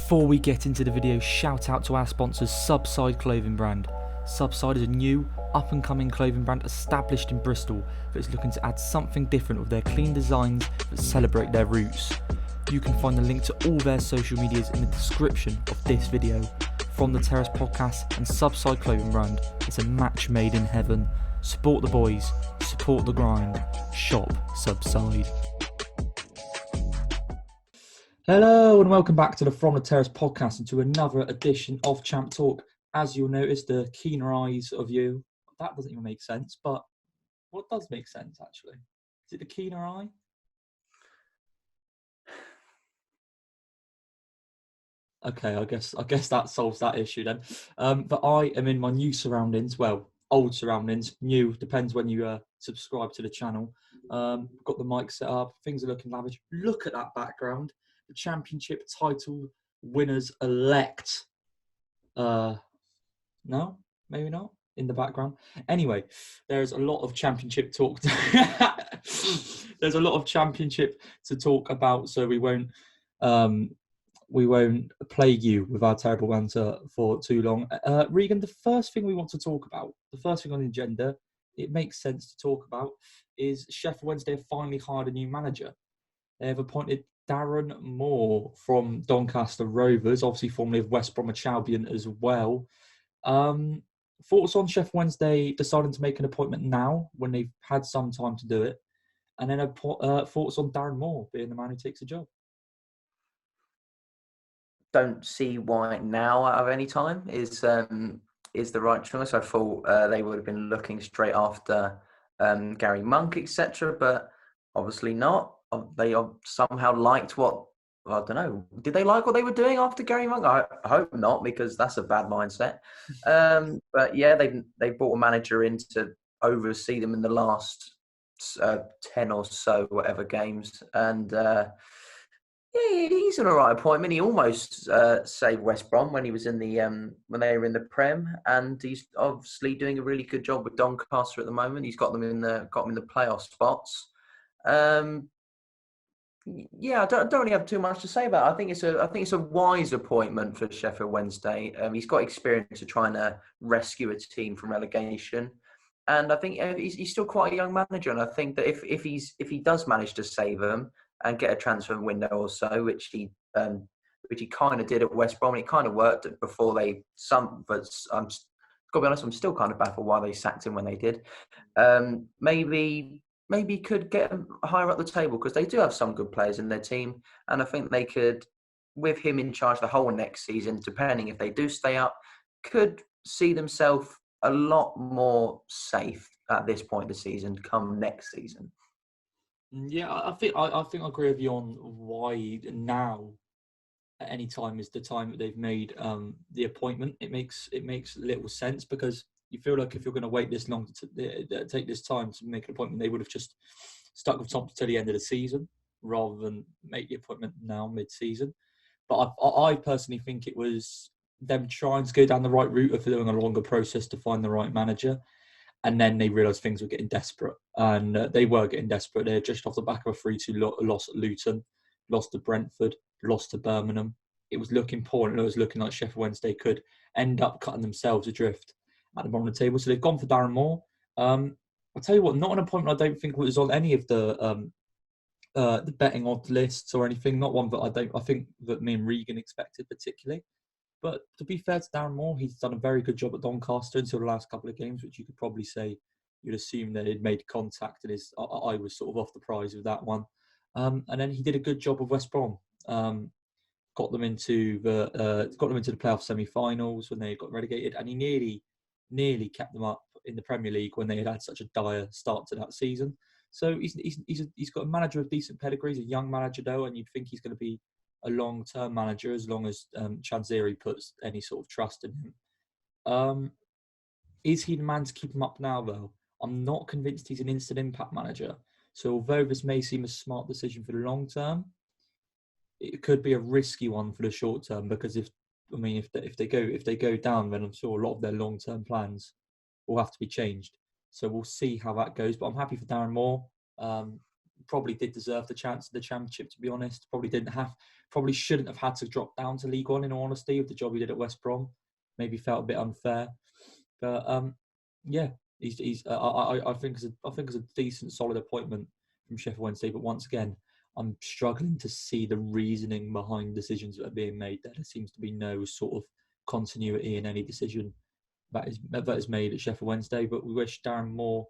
Before we get into the video, shout out to our sponsors Subside clothing brand. Subside is a new, up-and-coming clothing brand established in Bristol that is looking to add something different with their clean designs that celebrate their roots. You can find the link to all their social medias in the description of this video. From the Terrace Podcast and Subside clothing brand, it's a match made in heaven. Support the boys, support the grind, shop Subside. Hello and welcome back to the From the Terrace Podcast and to another edition of Champ Talk. As you'll notice, the keener eyes of you, that doesn't even make sense, but what does make sense actually? Is it the keener eye? Okay, I guess that solves that issue then. But I am in my new surroundings, well, old surroundings, new, depends when you subscribe to the channel. Got the mic set up, things are looking lavish. Look at that background. The championship title winners elect. No, maybe not in the background. Anyway, there's a lot of championship talk. There's a lot of championship to talk about, so we won't plague you with our terrible banter for too long. Regan, the first thing we want to talk about, the first thing on the agenda, it makes sense to talk about, is Sheffield Wednesday have finally hired a new manager. They have appointed Darren Moore from Doncaster Rovers, obviously formerly of West Bromwich Albion as well. Thoughts on Sheffield Wednesday deciding to make an appointment now when they've had some time to do it? And then thoughts on Darren Moore being the man who takes the job? Don't see why now out of any time is the right choice. I thought they would have been looking straight after Gary Monk, etc., but obviously not. They somehow liked what, I don't know, did they like what they were doing after Gary Monk? I hope not, because that's a bad mindset. But yeah, they brought a manager in to oversee them in the last 10 or so whatever games, and yeah, he's an alright appointment. He almost saved West Brom when he was in the when they were in the Prem, and he's obviously doing a really good job with Doncaster at the moment. He's got them in the playoff spots. Yeah, I don't really have too much to say about it. I think it's a wise appointment for Sheffield Wednesday. He's got experience of trying to rescue a team from relegation, and I think he's still quite a young manager. And I think that if he does manage to save them and get a transfer window or so, which he kind of did at West Brom, and it kind of worked before but I'm got to be honest, I'm still kind of baffled why they sacked him when they did. Maybe could get him higher up the table, because they do have some good players in their team, and I think they could, with him in charge the whole next season, depending if they do stay up, could see themselves a lot more safe at this point of the season come next season. Yeah, I think I agree with you on why now at any time is the time that they've made the appointment. It makes little sense, because you feel like if you're going to wait this long to take this time to make an appointment, they would have just stuck with Thompson till the end of the season rather than make the appointment now mid-season. But I personally think it was them trying to go down the right route of doing a longer process to find the right manager. And then they realised things were getting desperate. And they were getting desperate. They had just off the back of a 3-2 loss at Luton, lost to Brentford, lost to Birmingham. It was looking poor, and it was looking like Sheffield Wednesday could end up cutting themselves adrift at the bottom of the table. So they've gone for Darren Moore. I'll tell you what, not an appointment I don't think was on any of the betting odds lists or anything. Not one that I think that me and Regan expected particularly. But to be fair to Darren Moore, he's done a very good job at Doncaster until the last couple of games, which you could probably say you'd assume that he'd made contact, and I was sort of off the prize with that one. And then he did a good job with West Brom. Got them into the playoff semi-finals when they got relegated, and he nearly kept them up in the Premier League when they had such a dire start to that season. So he's got a manager of decent pedigree. He's a young manager though, and you'd think he's going to be a long-term manager as long as Chanzeri puts any sort of trust in him. Is he the man to keep him up now though? I'm not convinced he's an instant impact manager. So although this may seem a smart decision for the long term, it could be a risky one for the short term, because if they go down, then I'm sure a lot of their long-term plans will have to be changed. So we'll see how that goes. But I'm happy for Darren Moore. probably did deserve the chance of the Championship, to be honest. Probably shouldn't have had to drop down to League One, in all honesty, with the job he did at West Brom. Maybe felt a bit unfair. But yeah, I think it's a decent, solid appointment from Sheffield Wednesday. But once again, I'm struggling to see the reasoning behind decisions that are being made. There seems to be no sort of continuity in any decision that is made at Sheffield Wednesday. But we wish Darren Moore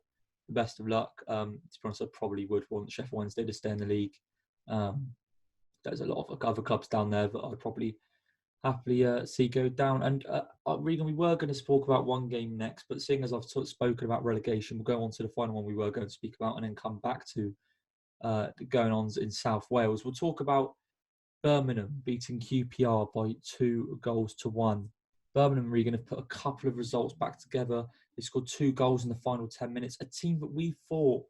the best of luck. To be honest, I probably would want Sheffield Wednesday to stay in the league. There's a lot of other clubs down there that I'd probably happily see go down. And Regan, we were going to talk about one game next, but seeing as I've sort of spoken about relegation, we'll go on to the final one we were going to speak about and then come back to the going-ons in South Wales. We'll talk about Birmingham beating QPR by 2-1. Birmingham, Regan, have put a couple of results back together. They scored 2 goals in the final 10 minutes. A team that we thought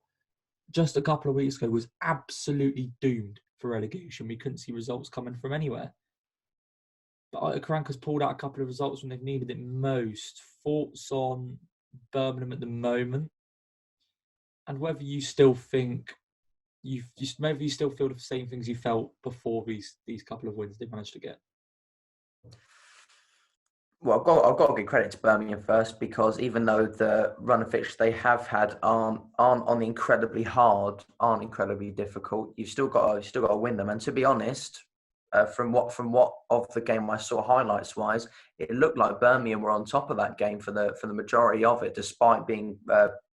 just a couple of weeks ago was absolutely doomed for relegation. We couldn't see results coming from anywhere. But Karanka's pulled out a couple of results when they've needed it most. Thoughts on Birmingham at the moment, and whether you still think maybe you still feel the same things you felt before these couple of wins they managed to get. Well, I've got to give credit to Birmingham first, because even though the run of fixtures they have had aren't on the incredibly hard, aren't incredibly difficult, you've still got to win them. And to be honest, from what of the game I saw highlights wise, it looked like Birmingham were on top of that game for the majority of it, despite being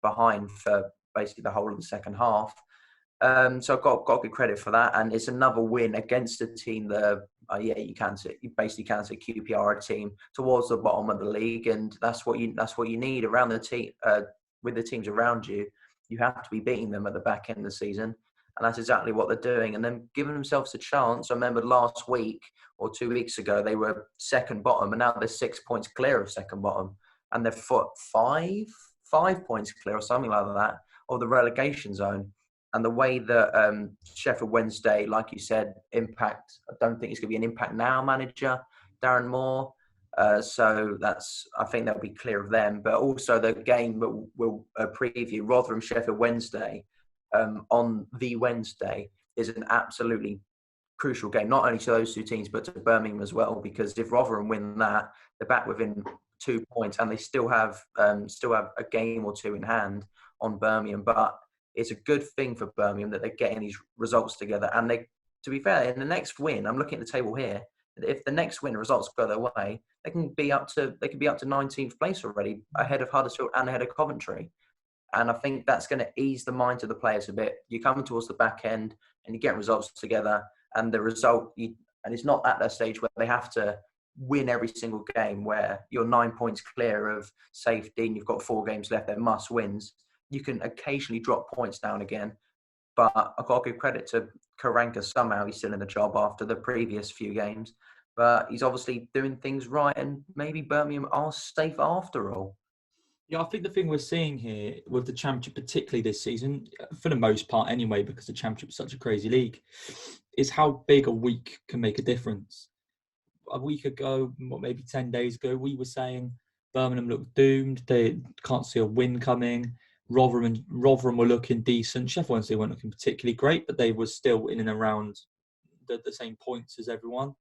behind for basically the whole of the second half. So I've got good credit for that, and it's another win against a team that you basically can say QPR are a team towards the bottom of the league, and that's what you need around the team with the teams around you. You have to be beating them at the back end of the season. And that's exactly what they're doing. And then giving themselves a chance. I remember last week or 2 weeks ago, they were second bottom, and now they're 6 points clear of second bottom. And they're 5 points clear or something like that of the relegation zone. And the way that Sheffield Wednesday, like you said, impact, I don't think it's going to be an impact now manager, Darren Moore. So I think they'll be clear of them. But also the game that we'll preview, Rotherham Sheffield Wednesday, on the Wednesday, is an absolutely crucial game, not only to those two teams, but to Birmingham as well, because if Rotherham win that, they're back within 2 points, and they still have a game or two in hand on Birmingham. But it's a good thing for Birmingham that they're getting these results together. And they, to be fair, in the next win, I'm looking at the table here, if the next win results go their way, they could be up to 19th place already, ahead of Huddersfield and ahead of Coventry. And I think that's going to ease the minds of the players a bit. You're coming towards the back end and you get results together, and the result, and it's not at that stage where they have to win every single game, where you're 9 points clear of safety and you've got 4 games left, they're must wins. You can occasionally drop points down again. But I've got to give credit to Karanka. Somehow he's still in the job after the previous few games. But he's obviously doing things right, and maybe Birmingham are safe after all. Yeah, I think the thing we're seeing here with the Championship, particularly this season, for the most part anyway, because the Championship is such a crazy league, is how big a week can make a difference. A week ago, maybe 10 days ago, we were saying Birmingham looked doomed. They can't see a win coming. Rotherham were looking decent. Sheffield Wednesday weren't looking particularly great, but they were still in and around the same points as everyone.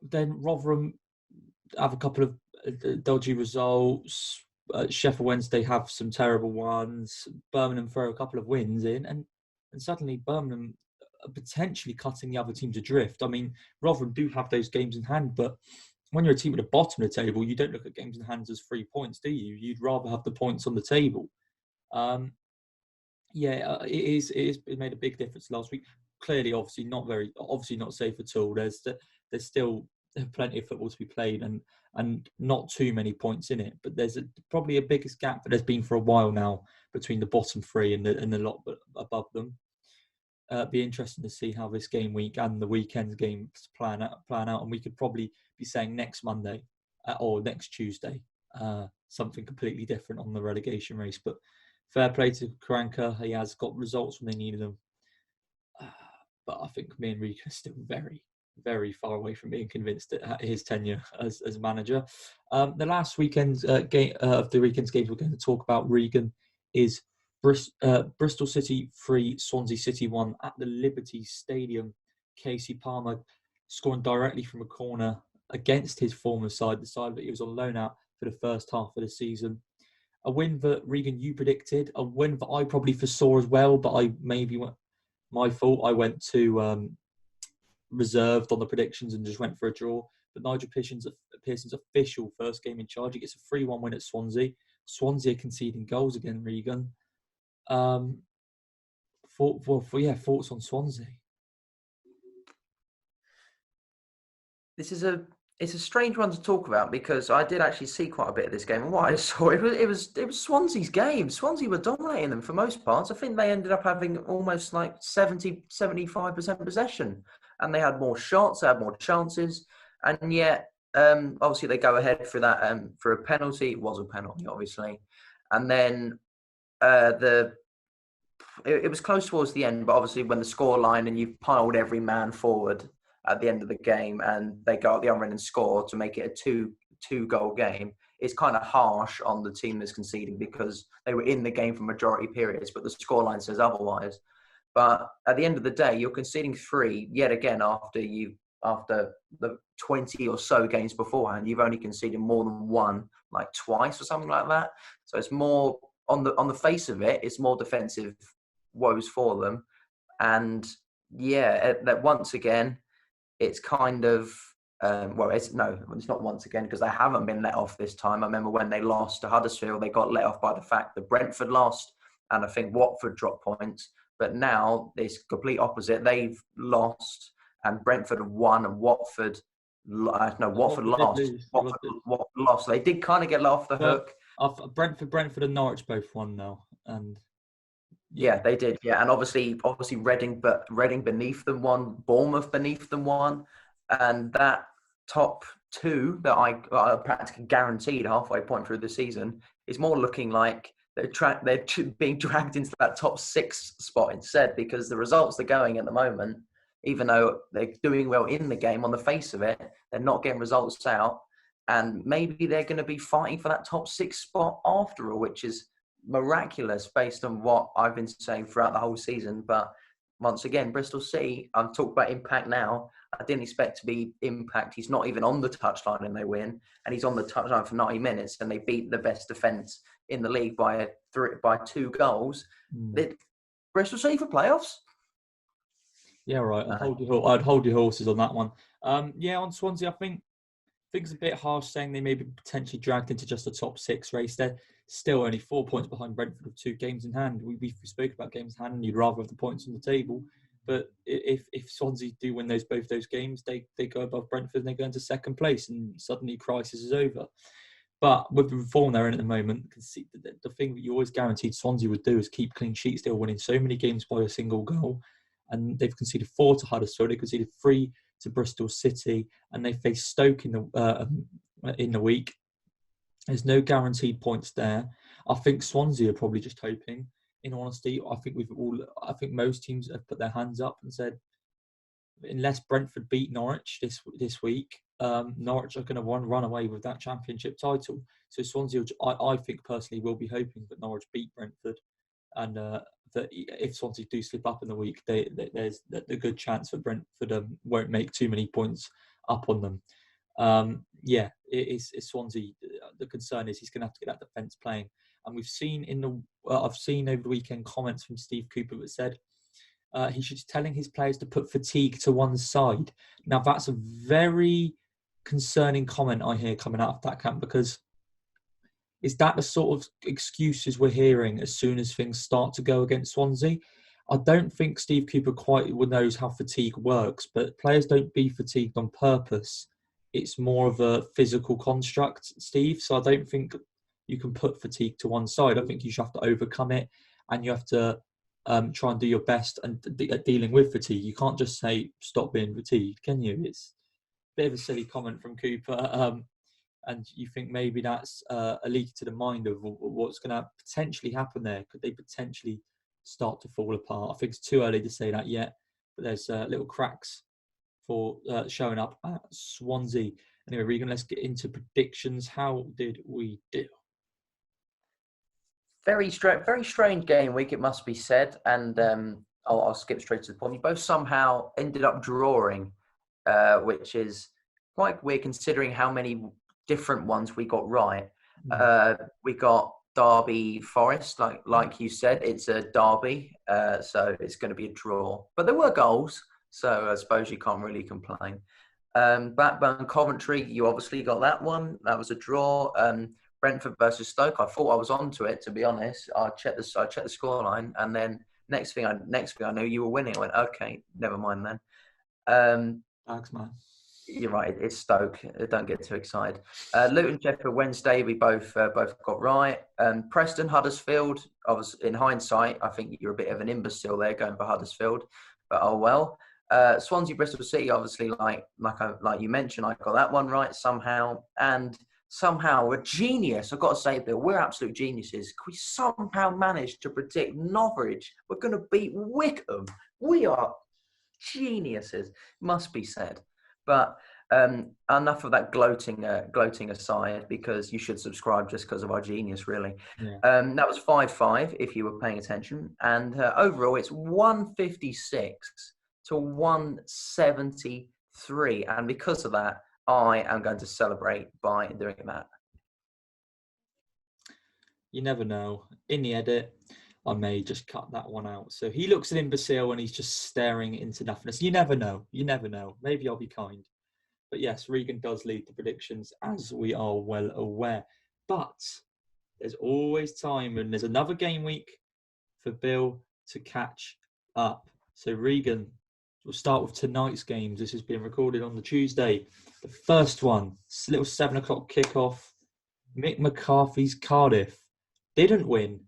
Then Rotherham have a couple of dodgy results. Sheffield Wednesday have some terrible ones. Birmingham throw a couple of wins in, and suddenly Birmingham are potentially cutting the other teams adrift. I mean, Rotherham do have those games in hand, but when you're a team at the bottom of the table, you don't look at games in hand as 3 points, do you? You'd rather have the points on the table. It made a big difference last week. Clearly, obviously not safe at all. There's still plenty of football to be played and not too many points in it. But there's probably a biggest gap that there's been for a while now between the bottom 3 and the lot above them. Be interesting to see how this game week and the weekend's games plan out, and we could probably be saying next Monday or next Tuesday something completely different on the relegation race. But fair play to Karanka, he has got results when they needed them. But I think me and Rika are still very, very far away from being convinced at his tenure as manager. The last weekend's game of the weekend's games we're going to talk about, Regan, is Bristol City 3, Swansea City 1 at the Liberty Stadium. Casey Palmer scoring directly from a corner against his former side, the side that he was on loan out for the first half of the season. A win that, Regan, you predicted. A win that I probably foresaw as well, but my fault. I went too reserved on the predictions and just went for a draw. But Nigel Pearson's official first game in charge. He gets a 3-1 win at Swansea. Swansea are conceding goals again, Regan. Thoughts on Swansea? It's a strange one to talk about because I did actually see quite a bit of this game, and what I saw it was Swansea's game. Swansea were dominating them for most parts. I think they ended up having almost like 75% possession, and they had more shots, they had more chances, and yet obviously they go ahead for that for a penalty. It was a penalty, obviously, and then it was close towards the end, but obviously when the scoreline and you've piled every man forward at the end of the game and they go out the other end and score to make it a two-goal game, it's kind of harsh on the team that's conceding because they were in the game for majority periods, but the scoreline says otherwise. But at the end of the day, you're conceding 3 yet again after the 20 or so games beforehand. You've only conceded more than 1, like twice or something like that. So it's more on the face of it, it's more defensive woes for them. And yeah, that once again, it's kind of it's not once again because they haven't been let off this time. I remember when they lost to Huddersfield, they got let off by the fact that Brentford lost and I think Watford dropped points. But now it's complete opposite. They've lost and Brentford have won and Watford lost. Watford lost. They did kind of get let off the hook. Brentford and Norwich both won now, and yeah, they did. Yeah, and obviously Reading beneath them won, Bournemouth beneath them won, and that top 2 that I practically guaranteed halfway point through the season is more looking like they're being dragged into that top 6 spot instead, because the results they're going at the moment, even though they're doing well in the game, on the face of it, they're not getting results out, and maybe they're going to be fighting for that top 6 spot after all, which is miraculous based on what I've been saying throughout the whole season. But once again, Bristol City, I'm talking about impact now. I didn't expect to be impact. He's not even on the touchline and they win, and he's on the touchline for 90 minutes and they beat the best defence in the league by 2 goals. Bristol City for playoffs? Yeah, right. I'd hold your horses on that one. On Swansea, I think things a bit harsh saying they may be potentially dragged into just a top 6 race. They're still only 4 points behind Brentford with 2 games in hand. We spoke about games in hand and you'd rather have the points on the table. But if Swansea do win both those games, they go above Brentford and they go into second place and suddenly crisis is over. But with the form they're in at the moment, the thing that you always guaranteed Swansea would do is keep clean sheets. They're winning so many games by a single goal. And they've conceded 4 to Huddersfield. They conceded 3 to Bristol City. And they face Stoke in the week. There's no guaranteed points there. I think Swansea are probably just hoping. In honesty, I think most teams have put their hands up and said, unless Brentford beat Norwich this week, Norwich are going to run away with that championship title. So Swansea, I think personally, will be hoping that Norwich beat Brentford, and that if Swansea do slip up in the week, there's a good chance that Brentford won't make too many points up on them. It's Swansea. The concern is he's going to have to get that defence playing. And we've seen I've seen over the weekend comments from Steve Cooper that said he should be telling his players to put fatigue to one side. Now that's a very concerning comment I hear coming out of that camp, because is that the sort of excuses we're hearing as soon as things start to go against Swansea? I don't think Steve Cooper quite knows how fatigue works, but players don't be fatigued on purpose. It's more of a physical construct, Steve. So I don't think you can put fatigue to one side. I think you should have to overcome it, and you have to try and do your best at dealing with fatigue. You can't just say, stop being fatigued, can you? It's a bit of a silly comment from Cooper. And you think maybe that's a leak to the mind of what's going to potentially happen there. Could they potentially start to fall apart? I think it's too early to say that yet, but there's little cracks for showing up at Swansea. Anyway, Regan, let's get into predictions. How did we do? Very strange game week, it must be said. And I'll skip straight to the point. You both somehow ended up drawing, which is quite weird considering how many different ones we got right. We got Derby Forest, like you said, it's a derby, so it's going to be a draw. But there were goals, so I suppose you can't really complain. Blackburn Coventry, you obviously got that one. That was a draw. Brentford versus Stoke. I thought I was onto it, to be honest. I checked the scoreline, and then next thing I knew, you were winning. I went, okay, never mind then. Thanks, man. You're right. It's Stoke. Don't get too excited. Luton Sheffield Wednesday. We both got right. Preston Huddersfield. I was in hindsight. I think you're a bit of an imbecile there going for Huddersfield, but oh well. Swansea Bristol City. Obviously, like you mentioned, I got that one right somehow, and somehow a genius. I've got to say, Bill, we're absolute geniuses. We somehow managed to predict Norwich. We're going to beat Wickham. We are geniuses. Must be said. But enough of that gloating aside, because you should subscribe just because of our genius, really. Yeah. That was 5-5, if you were paying attention. And overall, it's 156 to 173. And because of that, I am going to celebrate by doing that. You never know. In the edit, I may just cut that one out. So he looks an imbecile and he's just staring into nothingness. You never know. You never know. Maybe I'll be kind. But yes, Regan does lead the predictions, as we are well aware. But there's always time, and there's another game week for Bill to catch up. So Regan, we'll start with tonight's games. This is being recorded on the Tuesday. The first one, little 7 o'clock kickoff. Mick McCarthy's Cardiff didn't win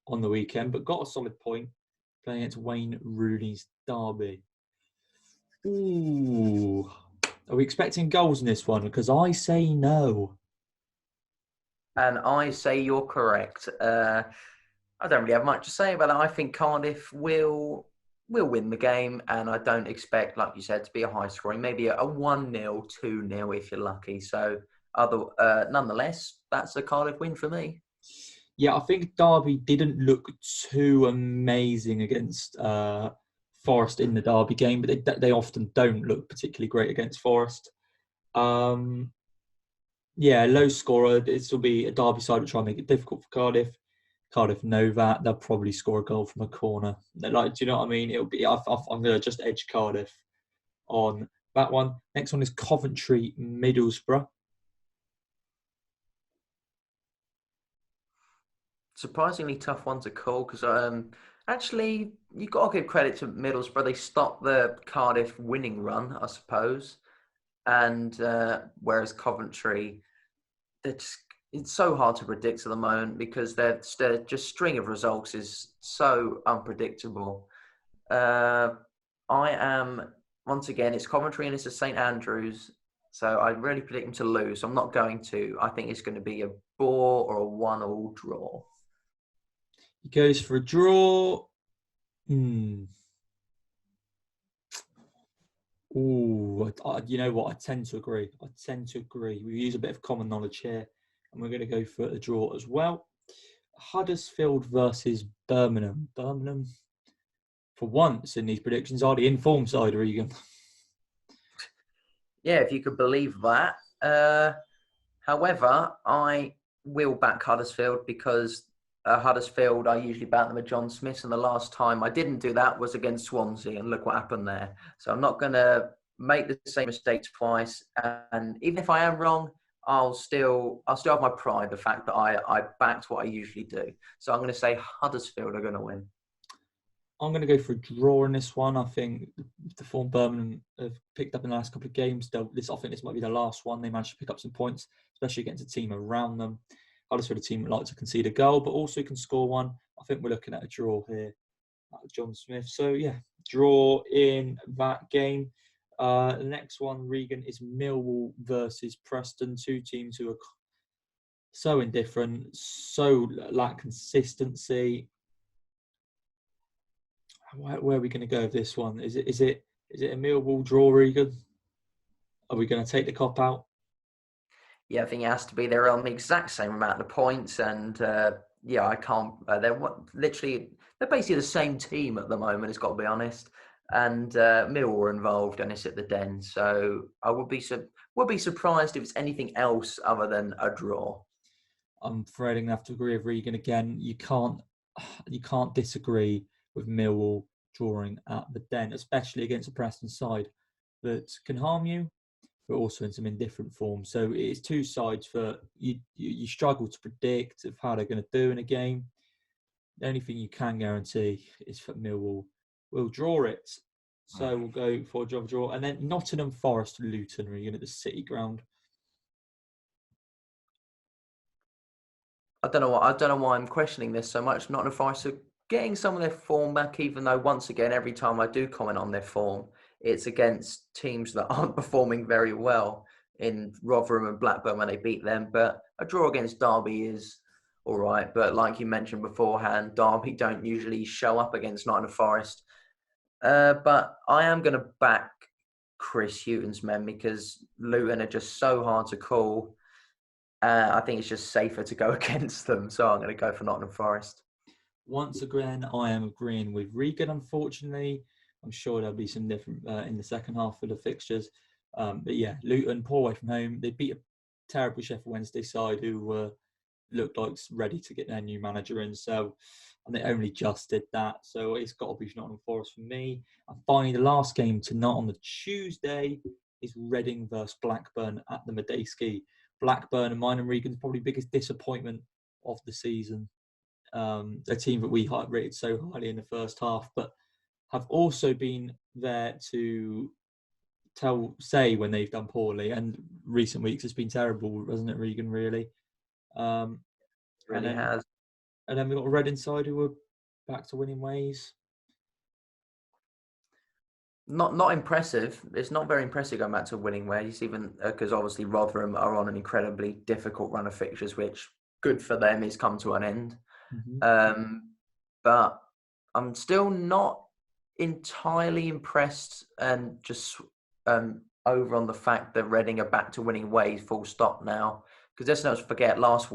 on the weekend, but got a solid point playing against Wayne Rooney's Derby. Ooh. Are we expecting goals in this one? Because I say no. And I say you're correct. I don't really have much to say about it. I think Cardiff will win the game, and I don't expect, like you said, to be a high scoring, maybe a 1-0, 2-0 if you're lucky. So, nonetheless, that's a Cardiff win for me. Yeah, I think Derby didn't look too amazing against Forest in the Derby game, but they often don't look particularly great against Forest. Low scorer. This will be a Derby side to try and make it difficult for Cardiff. Cardiff know that. They'll probably score a goal from a corner. Do you know what I mean? It'll be. I'm going to just edge Cardiff on that one. Next one is Coventry Middlesbrough. Surprisingly tough one to call because actually you've got to give credit to Middlesbrough. They stopped the Cardiff winning run, I suppose, and whereas Coventry, it's so hard to predict at the moment because their just string of results is so unpredictable. I am once again, it's Coventry and it's a St Andrews, so I really predict them to lose. I'm not going to. I think it's going to be a bore or a 1-1 draw. He goes for a draw. Ooh, you know what? I tend to agree. We use a bit of common knowledge here, and we're going to go for a draw as well. Huddersfield versus Birmingham. Birmingham, for once in these predictions, are the informed side, Regan. Yeah, if you could believe that. However, I will back Huddersfield because Huddersfield, I usually back them at John Smith's, and the last time I didn't do that was against Swansea, and look what happened there. So I'm not going to make the same mistake twice, and even if I am wrong, I'll still have my pride, the fact that I backed what I usually do. So I'm going to say Huddersfield are going to win. I'm going to go for a draw in this one. I think the form Birmingham have picked up in the last couple of games. I think this might be the last one. They managed to pick up some points, especially against a team around them. Huddersfield, a team that like to concede a goal, but also can score one. I think we're looking at a draw here at John Smith. So, yeah, draw in that game. The next one, Regan, is Millwall versus Preston. Two teams who are so indifferent, so lack consistency. Where are we going to go with this one? Is it a Millwall draw, Regan? Are we going to take the cop out? Yeah, I think it has to be. They're on the exact same amount of points, and yeah, I can't. They're basically the same team at the moment. It's got to be honest. And Millwall are involved, and it's at the Den. So I would be surprised if it's anything else other than a draw. I'm afraid I'm gonna have to agree with Regan again. You can't disagree with Millwall drawing at the Den, especially against a Preston side that can harm you, but also in some indifferent form. So it's two sides for you struggle to predict of how they're going to do in a game. The only thing you can guarantee is that Millwall will draw it. So we'll go for a draw. And then Nottingham Forest, Luton, Regan, at the City Ground. I don't know why I'm questioning this so much. Nottingham Forest are getting some of their form back, even though once again, every time I do comment on their form, it's against teams that aren't performing very well in Rotherham and Blackburn when they beat them. But a draw against Derby is all right. But like you mentioned beforehand, Derby don't usually show up against Nottingham Forest. But I am going to back Chris Hughton's men because Luton are just so hard to call. I think it's just safer to go against them. So I'm going to go for Nottingham Forest. Once again, I am agreeing with Regan, unfortunately. I'm sure there'll be some different in the second half of the fixtures. But yeah, Luton, poor away from home. They beat a terrible Sheffield Wednesday side who looked like ready to get their new manager in. So, and they only just did that. So it's got to be Nottingham Forest for me. And finally, the last game tonight on the Tuesday is Reading versus Blackburn at the Medeski. Blackburn and mine and Regan's probably biggest disappointment of the season. A team that we rated so highly in the first half, but have also been there to say when they've done poorly. And recent weeks it's been terrible, hasn't it, Regan? Really, Really has. And then we've got a Reading side who are back to winning ways. Not impressive. It's not very impressive going back to winning ways, even because obviously Rotherham are on an incredibly difficult run of fixtures, which good for them is come to an end. Mm-hmm. But I'm still not entirely impressed, and just over on the fact that Reading are back to winning ways, full stop now. Because let's not forget, last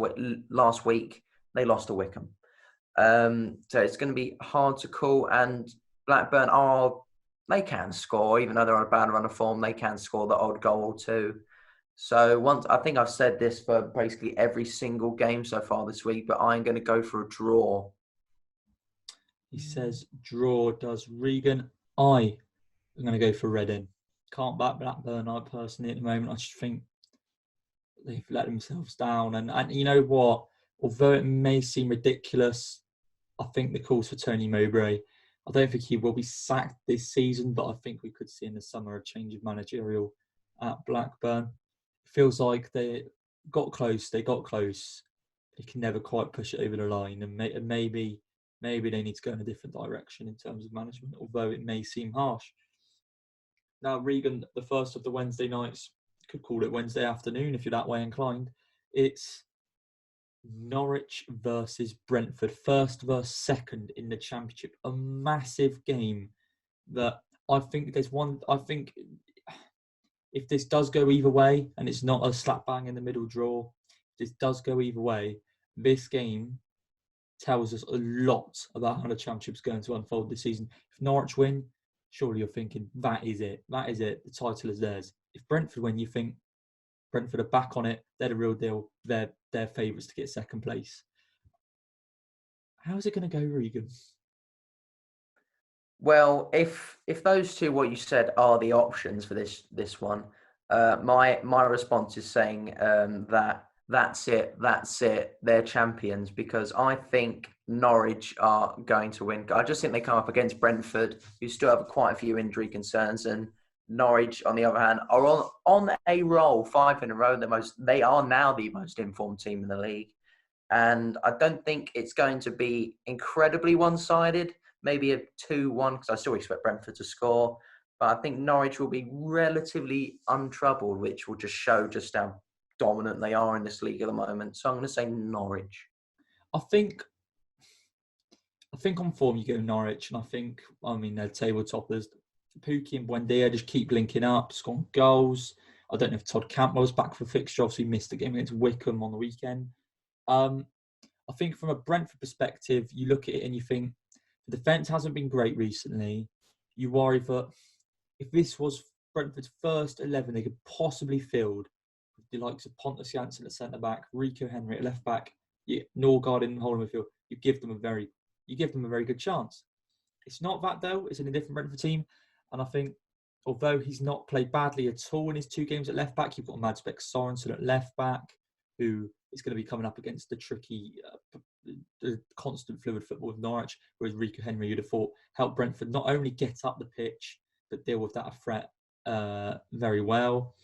week they lost to Wickham. So it's going to be hard to call, and Blackburn they can score, even though they're on a bad run of form, they can score the odd goal or two. So I think I've said this for basically every single game so far this week, but I'm going to go for a draw. He says draw, does Regan. I am going to go for Reading. Can't back Blackburn, I personally, at the moment. I just think they've let themselves down. And you know what? Although it may seem ridiculous, I think the calls for Tony Mowbray, I don't think he will be sacked this season, but I think we could see in the summer a change of managerial at Blackburn. It feels like they got close. They can never quite push it over the line. And maybe they need to go in a different direction in terms of management, although it may seem harsh. Now, Regan, the first of the Wednesday nights, could call it Wednesday afternoon if you're that way inclined. It's Norwich versus Brentford, first versus second in the Championship. A massive game that I think if this does go either way, and it's not a slap bang in the middle draw, if this does go either way, this game tells us a lot about how the Championship's going to unfold this season. If Norwich win, surely you're thinking, that is it. The title is theirs. If Brentford win, you think Brentford are back on it. They're the real deal. They're favourites to get second place. How's it going to go, Regan? Well, if those two, what you said, are the options for this one, my response is saying that's it, they're champions, because I think Norwich are going to win. I just think they come up against Brentford, who still have quite a few injury concerns, and Norwich, on the other hand, are on a roll, 5 in a row. They are now the most informed team in the league, and I don't think it's going to be incredibly one-sided. Maybe a 2-1, because I still expect Brentford to score. But I think Norwich will be relatively untroubled, which will just show just how dominant they are in this league at the moment. So I'm going to say Norwich. I think on form you go Norwich, and they're table toppers. Pookie and Buendia just keep linking up, scoring goals. I don't know if Todd Cantwell's back for fixture. Obviously missed the game against Wickham on the weekend. I I think from a Brentford perspective, you look at it and you think the defence hasn't been great recently. You worry that if this was Brentford's first 11 they could possibly field, with the likes of Pontus Jansson at centre-back, Rico Henry at left-back, Norgard in holding midfield, you give them a very good chance. It's not that, though. It's in a different Brentford team. And I think, although he's not played badly at all in his 2 games at left-back, you've got Madsbek Sorensen at left-back, who is going to be coming up against the tricky, the constant fluid football of Norwich, whereas Rico Henry, you'd have thought, helped Brentford not only get up the pitch, but deal with that threat very well.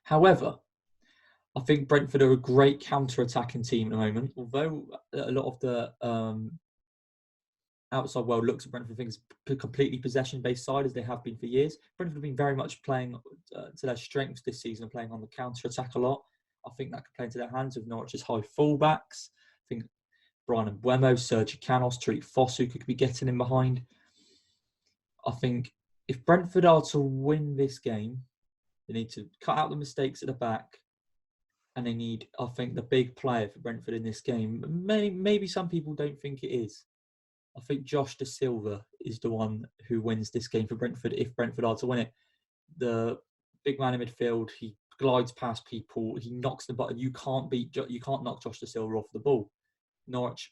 However, I think Brentford are a great counter-attacking team at the moment, although a lot of the outside world looks at Brentford things completely possession-based side as they have been for years. Brentford have been very much playing to their strengths this season and playing on the counter-attack a lot. I think that could play into their hands with Norwich's high fullbacks. I think Brian Mbeumo, Sergio Canos, Tariq Fosu could be getting in behind. I think if Brentford are to win this game, they need to cut out the mistakes at the back. And they need, I think, the big player for Brentford in this game. Maybe some people don't think it is. I think Josh Da Silva is the one who wins this game for Brentford if Brentford are to win it. The big man in midfield, he glides past people, he knocks the button. You can't knock Josh Da Silva off the ball. Norwich,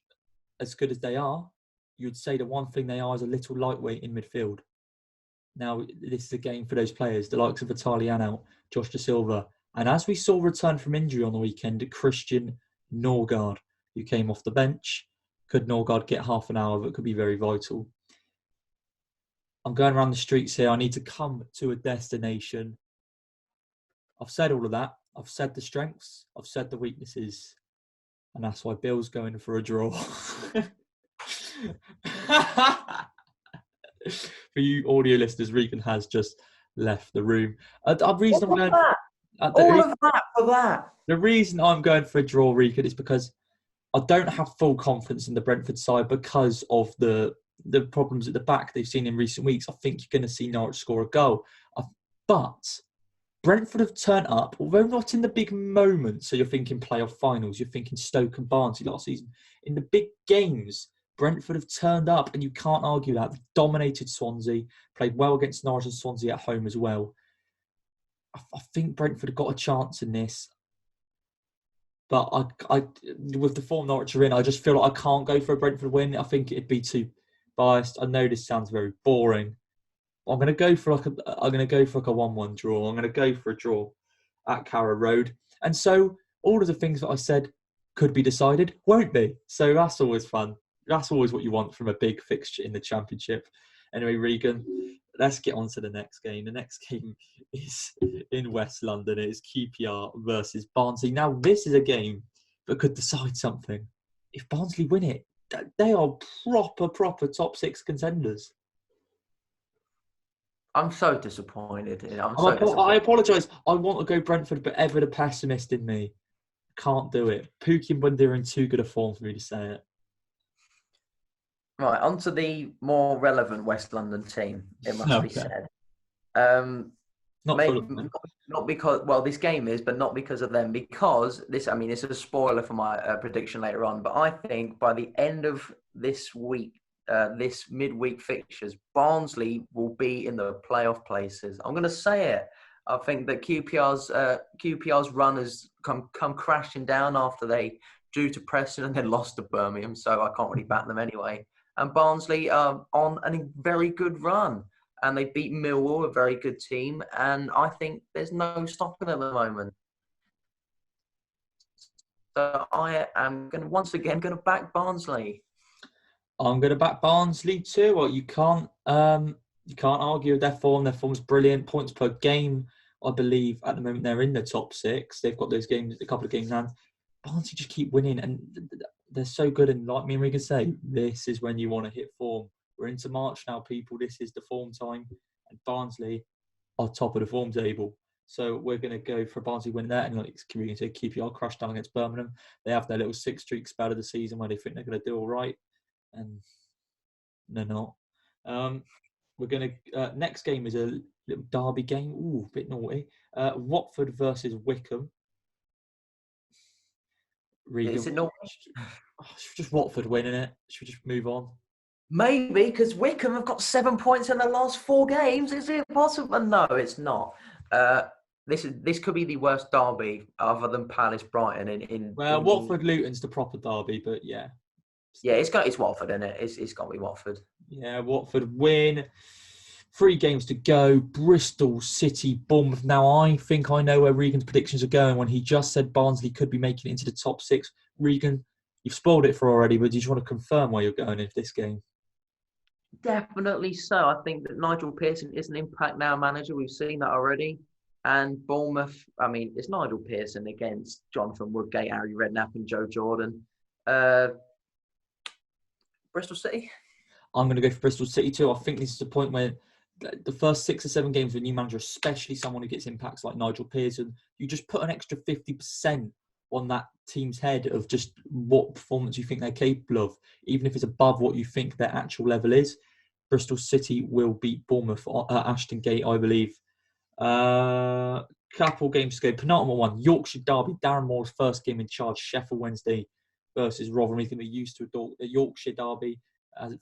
as good as they are, you'd say the one thing they are is a little lightweight in midfield. Now, this is a game for those players, the likes of Italiano, Josh Da Silva, and as we saw return from injury on the weekend, Christian Norgard, who came off the bench. Could Norgard get half an hour? That could be very vital. I'm going around the streets here. I need to come to a destination. I've said all of that. I've said the strengths. I've said the weaknesses. And that's why Bill's going for a draw. For you audio listeners, Regan has just left the room. The reason I'm going for a draw, Regan, is because I don't have full confidence in the Brentford side because of the problems at the back they've seen in recent weeks. I think you're going to see Norwich score a goal. But Brentford have turned up, although not in the big moments. So you're thinking playoff finals, you're thinking Stoke and Barnsley last season. In the big games, Brentford have turned up, and you can't argue that. They've dominated Swansea, played well against Norwich and Swansea at home as well. I think Brentford have got a chance in this. But I, with the form Norwich are in, I just feel like I can't go for a Brentford win. I think it'd be too biased. I know this sounds very boring. I'm going to go for like a 1-1 draw. I'm going to go for a draw at Carrow Road. And so all of the things that I said could be decided won't be. So that's always fun. That's always what you want from a big fixture in the Championship. Anyway, Regan, let's get on to the next game. The next game is in West London. It is QPR versus Barnsley. Now, this is a game that could decide something. If Barnsley win it, they are proper top 6 contenders. I'm so disappointed. I apologise. I want to go Brentford, but ever the pessimist in me can't do it. Pookie and Bundy are in too good a form for me to say it. Right, on to the more relevant West London team, it must be said. Not because, this game is, but not because of them. Because this, it's a spoiler for my prediction later on. But I think by the end of this week, this midweek fixtures, Barnsley will be in the playoff places. I'm going to say it. I think that QPR's run has come crashing down after they drew to Preston and then lost to Birmingham. So I can't really back them anyway. And Barnsley are on a very good run. And they beat Millwall, a very good team. And I think there's no stopping them at the moment. So I am once again going to back Barnsley. I'm going to back Barnsley too. Well, you can't argue with their form. Their form's brilliant. Points per game, I believe, at the moment they're in the top 6. They've got those games, a couple of games now. Barnsley just keep winning, and they're so good. And like me and Regan say, this is when you want to hit form. We're into March now, people. This is the form time, and Barnsley are top of the form table. So we're going to go for Barnsley win there, and like Regan said, QPR crashed down against Birmingham. They have their little 6-streak spell of the season where they think they're going to do all right, and they're not. We're going to next game is a little derby game. Ooh, a bit naughty. Watford versus Wickham. Regan. Is it not? Should just Watford winning it? Should we just move on? Maybe, because Wickham have got 7 points in the last 4 games. Is it possible? No, it's not. This could be the worst derby other than Palace Brighton in Watford Luton's the proper derby, but yeah. Yeah, it's Watford, isn't it? It's got to be Watford. Yeah, Watford win. 3 games to go. Bristol City, Bournemouth. Now, I think I know where Regan's predictions are going when he just said Barnsley could be making it into the top 6. Regan, you've spoiled it for already, but do you just want to confirm where you're going in this game? Definitely so. I think that Nigel Pearson is an Impact Now manager. We've seen that already. And Bournemouth, I mean, it's Nigel Pearson against Jonathan Woodgate, Harry Redknapp and Joe Jordan. Bristol City? I'm going to go for Bristol City too. I think this is the point where the first 6 or 7 games with a new manager, especially someone who gets impacts like Nigel Pearson, you just put an extra 50% on that team's head of just what performance you think they're capable of, even if it's above what you think their actual level is. Bristol City will beat Bournemouth at Ashton Gate, I believe. Couple games to go. Penultimate one, Yorkshire Derby. Darren Moore's first game in charge. Sheffield Wednesday versus Rotherham. He's going to be used to a Yorkshire Derby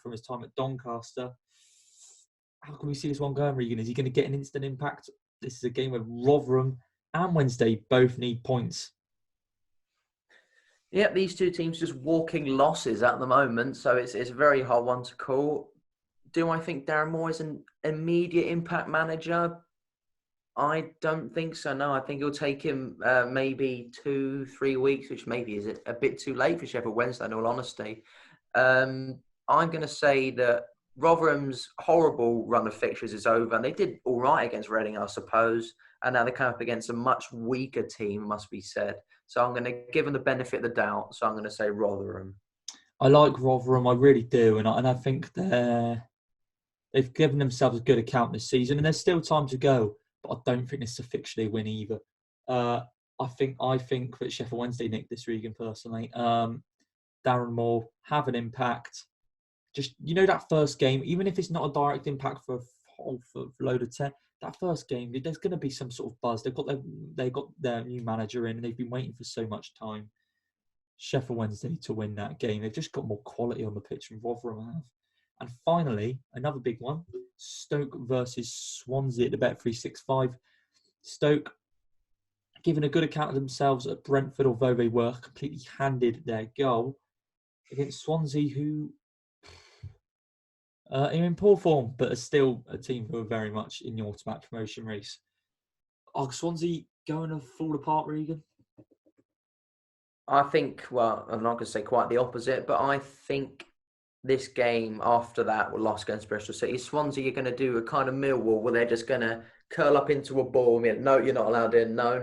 from his time at Doncaster. How can we see this one going, Regan? Is he going to get an instant impact? This is a game where Rotherham and Wednesday both need points. Yep, these 2 teams just walking losses at the moment, so it's a very hard one to call. Do I think Darren Moore is an immediate impact manager? I don't think so, no. I think it'll take him maybe 2-3 weeks, which maybe is a bit too late for Sheffield Wednesday, in all honesty. I'm going to say that Rotherham's horrible run of fixtures is over, and they did all right against Reading, I suppose, and now they come up against a much weaker team, must be said. So I'm going to give them the benefit of the doubt, so I'm going to say Rotherham. I like Rotherham, I really do, and I think they've given themselves a good account this season, and there's still time to go, but I don't think this is a fixture they win either. I think that Sheffield Wednesday nicked this, Regan, personally. Darren Moore have an impact. Just, that first game, even if it's not a direct impact for a load of 10, that first game, there's going to be some sort of buzz. They got their new manager in, and they've been waiting for so much time. Sheffield Wednesday to win that game. They've just got more quality on the pitch than Rotherham have. And finally, another big one, Stoke versus Swansea at the Bet365. Stoke giving a good account of themselves at Brentford, although they were completely handed their goal against Swansea, who are in poor form, but are still a team who are very much in the automatic promotion race. Are Swansea going to fall apart, Regan? I think, well, I'm not going to say quite the opposite, but I think this game after that loss against Bristol City, Swansea are going to do a kind of Millwall where they're just going to curl up into a ball. No, you're not allowed in. No,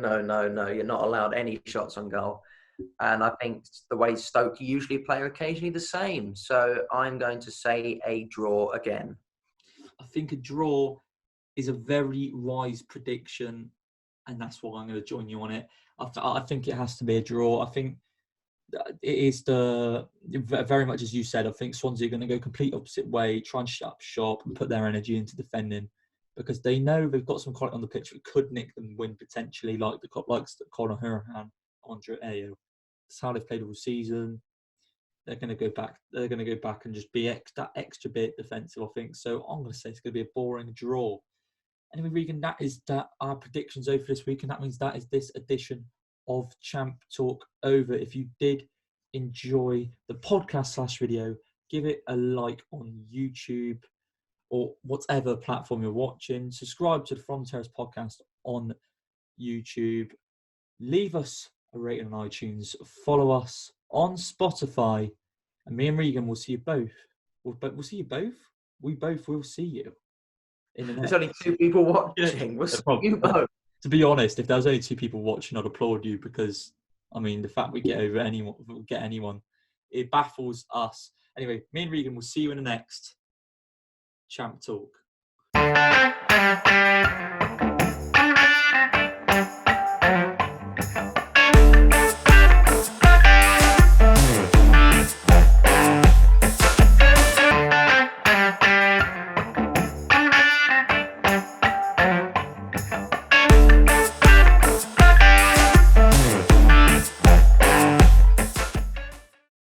you're not allowed any shots on goal. And I think the way Stoke usually play are occasionally the same. So I'm going to say a draw again. I think a draw is a very wise prediction, and that's why I'm going to join you on it. I think it has to be a draw. I think it is very much as you said. I think Swansea are going to go complete opposite way, try and shut up shop and put their energy into defending, because they know they've got some quality on the pitch that could nick them win potentially, like Conor Hourihane, Andre Ayew. That's how they've played all season. They're going to go back. They're going to go back and just be that extra bit defensive, I think. So I'm going to say it's going to be a boring draw. Anyway, Regan, that is our predictions over this week, and that means that is this edition of Champ Talk over. If you did enjoy the podcast/video, give it a like on YouTube or whatever platform you're watching. Subscribe to the From Terrace podcast on YouTube. Leave us a rating on iTunes. Follow us on Spotify. And me and Regan will see you both. We'll see you both. We both will see you. There's only 2 people watching. We'll see you both. To be honest, if there was only 2 people watching, I'd applaud you, because, I mean, the fact we get anyone, it baffles us. Anyway, me and Regan will see you in the next Champ Talk.